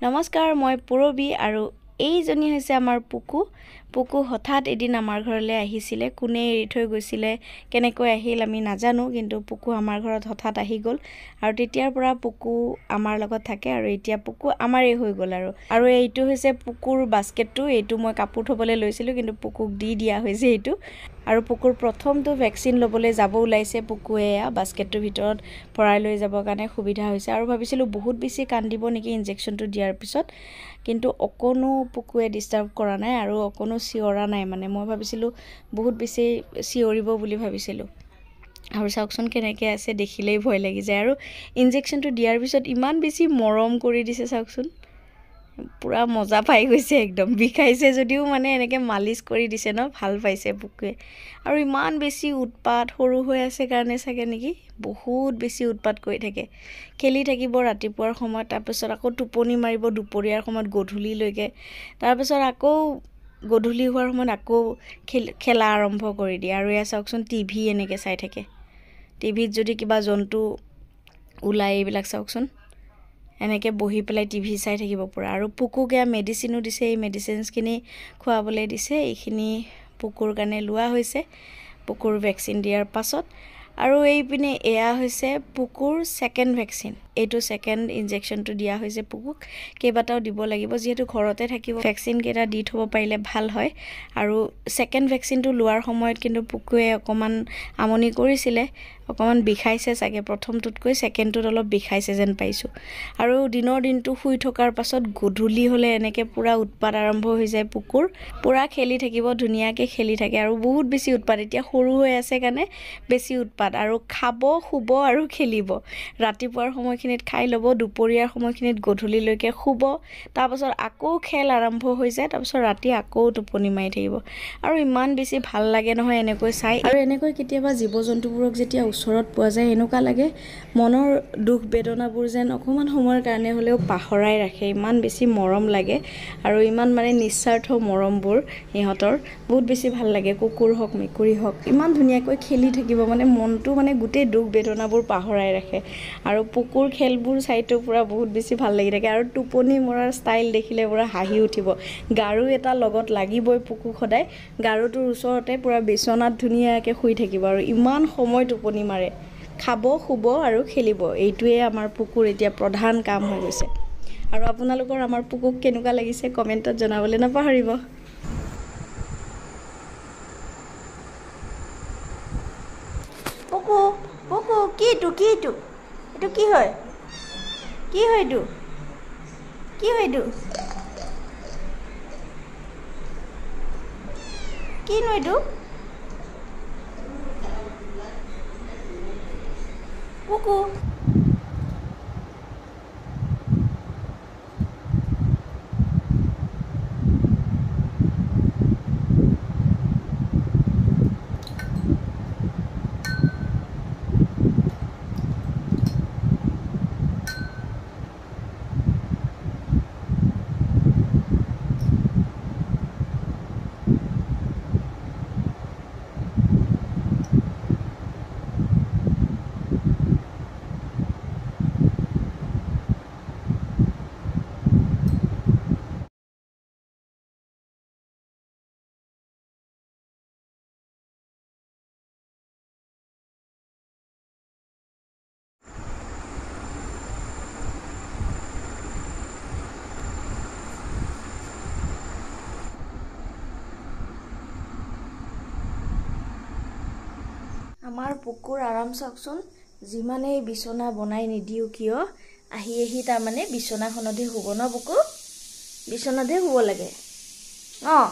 নমস্কাৰ, মই পুৰবী আৰু এইজনী হৈছে আমাৰ পুকু। পুকু হঠাৎ এদিন আমাৰ ঘৰলৈ আহিছিলে। কোনে এৰি থৈ গৈছিলে, কেনেকৈ আহিল আমি নাজানো, কিন্তু পুকু আমাৰ ঘৰত হঠাৎ আহি গ'ল আৰু তেতিয়াৰ পৰা পুকু আমাৰ লগত থাকে আৰু এতিয়া পুকু আমাৰেই হৈ গ'ল আৰু এইটো হৈছে পুকুৰ বাস্কেটটো। এইটো মই কাপোৰ থ'বলৈ লৈছিলোঁ, কিন্তু পুকুক দি দিয়া হৈছে এইটো। আৰু পুকুৰ প্ৰথমটো ভেকচিন ল'বলৈ যাব ওলাইছে পুকুৱে। বাস্কেটটোৰ ভিতৰত ভৰাই লৈ যাবৰ কাৰণে সুবিধা হৈছে আৰু ভাবিছিলোঁ বহুত বেছি কান্দিব নেকি ইনজেকশ্যনটো দিয়াৰ পিছত, কিন্তু অকণো পুকুৱে ডিষ্টাৰ্ব কৰা নাই আৰু অকণো চিঞৰা নাই। মানে মই ভাবিছিলোঁ বহুত বেছি চিঞৰিব বুলি ভাবিছিলোঁ। আৰু চাওকচোন কেনেকৈ আছে, দেখিলেই ভয় লাগি যায়। আৰু ইনজেকশ্যনটো দিয়াৰ পিছত ইমান বেছি মৰম কৰি দিছে চাওকচোন, পূৰা মজা পাই গৈছে একদম। বিষাইছে যদিও মানে এনেকৈ মালিচ কৰি দিছে ন, ভাল পাইছে পুকুৱে। আৰু ইমান বেছি উৎপাত, সৰু হৈ আছে কাৰণে চাগে নেকি, বহুত বেছি উৎপাত কৰি থাকে। খেলি থাকিব ৰাতিপুৱাৰ সময়ত, তাৰপিছত আকৌ টোপনি মাৰিব দুপৰীয়াৰ সময়ত গধূলিলৈকে, তাৰপিছত আকৌ গধূলি হোৱাৰ সময়ত আকৌ খেলা আৰম্ভ কৰি দিয়ে। আৰু এয়া চাওকচোন টিভি এনেকৈ চাই থাকে। টিভিত যদি কিবা জন্তু ওলায় এইবিলাক চাওকচোন, এনেকৈ বহি পেলাই টিভি চাই থাকিব পৰা। আৰু পুকুক এয়া মেডিচিনো দিছে, এই মেডিচিনছখিনি খুৱাবলৈ দিছে। এইখিনি পুকুৰ কাৰণে লোৱা হৈছে পুকুৰ ভেকচিন দিয়াৰ পাছত। আৰু এইপিনে এয়া হৈছে পুকুৰ ছেকেণ্ড ভেকচিন। এইটো ছেকেণ্ড ইনজেকশ্যনটো দিয়া হৈছে পুকুক। কেইবাটাও দিব লাগিব, যিহেতু ঘৰতে থাকিব, ভেকচিনকেইটা দি থ'ব পাৰিলে ভাল হয়। আৰু ছেকেণ্ড ভেকচিনটো লোৱাৰ সময়ত কিন্তু পুকুৱে অকণমান আমনি কৰিছিলে, অকণমান বিষাইছে চাগে। প্ৰথমটোতকৈ ছেকেণ্ডটোত অলপ বিষাইছে যেন পাইছোঁ। আৰু দিনৰ দিনটো শুই থকাৰ পাছত গধূলি হ'লে এনেকৈ পূৰা উৎপাত আৰম্ভ হৈ যায় পুকুৰ। পূৰা খেলি থাকিব, ধুনীয়াকৈ খেলি থাকে আৰু বহুত বেছি উৎপাত। এতিয়া সৰু হৈ আছে কাৰণে বেছি উৎপাত, আৰু খাব, শুব আৰু খেলিব। ৰাতিপুৱাৰ সময়খিনিত খাই ল'ব, দুপৰীয়াৰ সময়খিনিত গধূলিলৈকে শুব, তাৰপাছত আকৌ খেল আৰম্ভ হৈ যায়, তাৰপাছত ৰাতি আকৌ টোপনি মাৰি থাকিব। আৰু ইমান বেছি ভাল লাগে নহয় এনেকৈ চাই। আৰু এনেকৈ কেতিয়াবা জীৱ জন্তুবোৰক যেতিয়া ওচৰত পোৱা যায়, এনেকুৱা লাগে মনৰ দুখ বেদনাবোৰ যেন অকণমান সময়ৰ কাৰণে হ'লেও পাহৰাই ৰাখে। ইমান বেছি মৰম লাগে আৰু ইমান মানে নিস্বাৰ্থ মৰমবোৰ সিহঁতৰ, বহুত বেছি ভাল লাগে। কুকুৰ হওক, মেকুৰী হওক, ইমান ধুনীয়াকৈ খেলি থাকিব, মানে মনটো মানে গোটেই দুখ বেদনাবোৰ পাহৰাই ৰাখে। আৰু পুকুৰ খেলবোৰ চাইতো পূৰা বহুত বেছি ভাল লাগি থাকে। আৰু টোপনি মৰাৰ ষ্টাইল দেখিলে পূৰা হাঁহি উঠিব। গাৰু এটা লগত লাগিবই পুকুক সদায়, গাৰুটোৰ ওচৰতে পূৰা বিচনাত ধুনীয়াকৈ শুই থাকিব আৰু ইমান সময় টোপনি মাৰে। খাব, শুব আৰু খেলিব, এইটোৱে আমাৰ পুকুৰ এতিয়া প্ৰধান কাম হৈ গৈছে। আৰু আপোনালোকৰ আমাৰ পুকুক কেনেকুৱা লাগিছে কমেণ্টত জনাবলৈ নাপাহৰিব। পুকু, পুকু, কিটো কিটো এইটো কি হয়? কি হয় এইটো? কি হয় এইটো? কিনো এইটো? পুকু, আমাৰ পুকুৰ আৰাম চাওকচোন। যিমানেই বিচনা বনাই নিদিওঁ কিয়, আহি আহি তাৰমানে বিচনাখনতহে শুব ন পুকু? বিচনাতহে শুব লাগে অঁ।